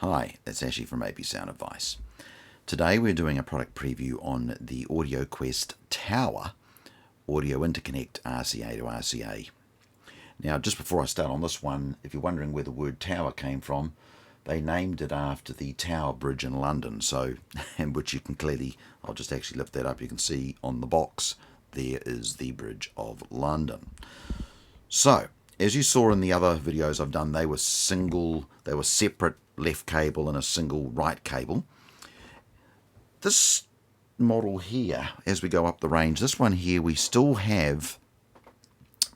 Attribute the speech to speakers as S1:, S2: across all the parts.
S1: Hi, it's Ashley from AB Sound Advice. Today we're doing a product preview on the AudioQuest Tower Audio Interconnect RCA to RCA. Now, just before I start on this one, if you're wondering where the word tower came from, they named it after the Tower Bridge in London, so, and which you can clearly, I'll just actually lift that up, you can see on the box, there is the Bridge of London. So, as you saw in the other videos I've done, they were separate left cable and a single right cable. This model here, as we go up the range, this one here, we still have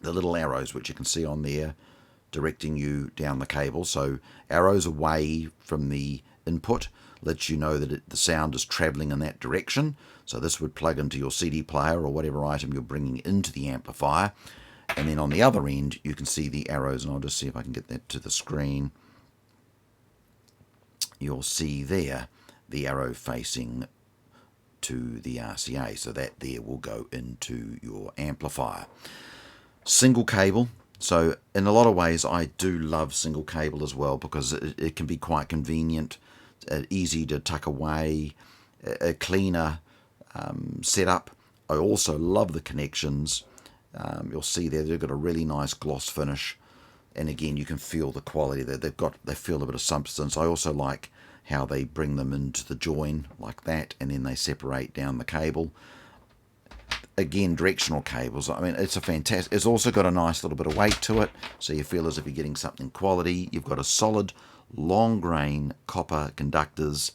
S1: the little arrows which you can see on there directing you down the cable. So arrows away from the input lets you know that the sound is traveling in that direction. So this would plug into your CD player or whatever item you're bringing into the amplifier. And then on the other end you can see the arrows, and I'll just see if I can get that to the screen. You'll see there the arrow facing to the RCA, so that there will go into your amplifier. Single cable, so in a lot of ways I do love single cable as well, because it can be quite convenient, easy to tuck away, a cleaner setup. I also love the connections. You'll see there they've got a really nice gloss finish, and again you can feel the quality that they feel a bit of substance. I also like how they bring them into the join like that, and then they separate down the cable. Again, directional cables, I mean, it's a fantastic, it's also got a nice little bit of weight to it, so you feel as if you're getting something quality. You've got a solid long grain copper conductors,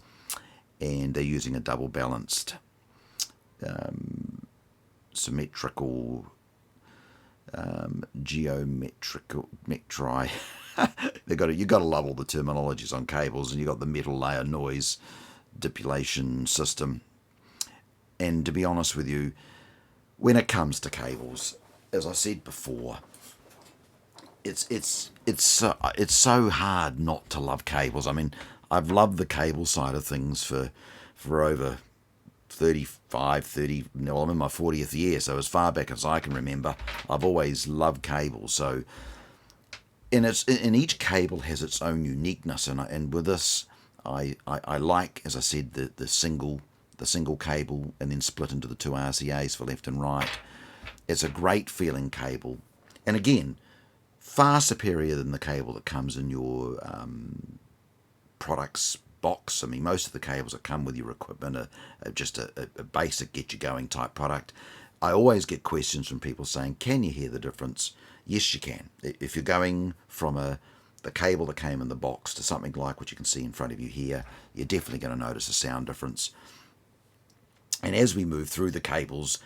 S1: and they're using a double balanced symmetrical geometrical metri. You've got to love all the terminologies on cables, and you've got the metal layer noise depilation system. And to be honest with you, when it comes to cables, as I said before, it's so hard not to love cables. I mean, I've loved the cable side of things for over 30, no, I'm in my 40th year, so as far back as I can remember, I've always loved cables. So, and each cable has its own uniqueness, and with this, I like, as I said, the single cable, and then split into the two RCAs for left and right. It's a great feeling cable, and again, far superior than the cable that comes in your products box. I mean, most of the cables that come with your equipment are just a basic get you going type product. I always get questions from people saying, can you hear the difference? Yes, you can. If you're going from the cable that came in the box to something like what you can see in front of you here, you're definitely going to notice a sound difference. And as we move through the cables,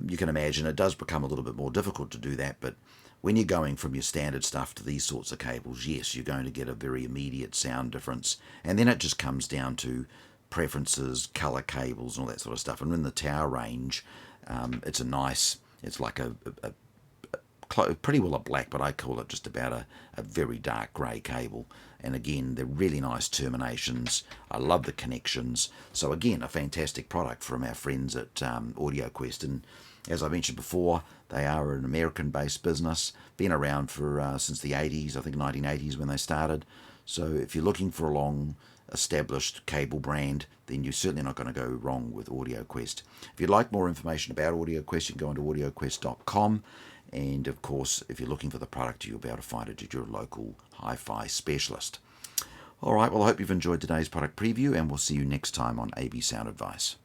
S1: you can imagine it does become a little bit more difficult to do that, but when you're going from your standard stuff to these sorts of cables, yes, you're going to get a very immediate sound difference. And then it just comes down to preferences, color cables, and all that sort of stuff. And in the tower range, it's like a pretty well a black, but I call it just about a very dark grey cable. And again, they're really nice terminations. I love the connections. So again, a fantastic product from our friends at AudioQuest. And as I mentioned before, they are an American-based business, been around for since the 80s, I think 1980s when they started. So if you're looking for a long-established cable brand, then you're certainly not going to go wrong with AudioQuest. If you'd like more information about AudioQuest, you can go onto audioquest.com. And of course, if you're looking for the product, you'll be able to find it at your local hi-fi specialist. All right, well, I hope you've enjoyed today's product preview, and we'll see you next time on AB Sound Advice.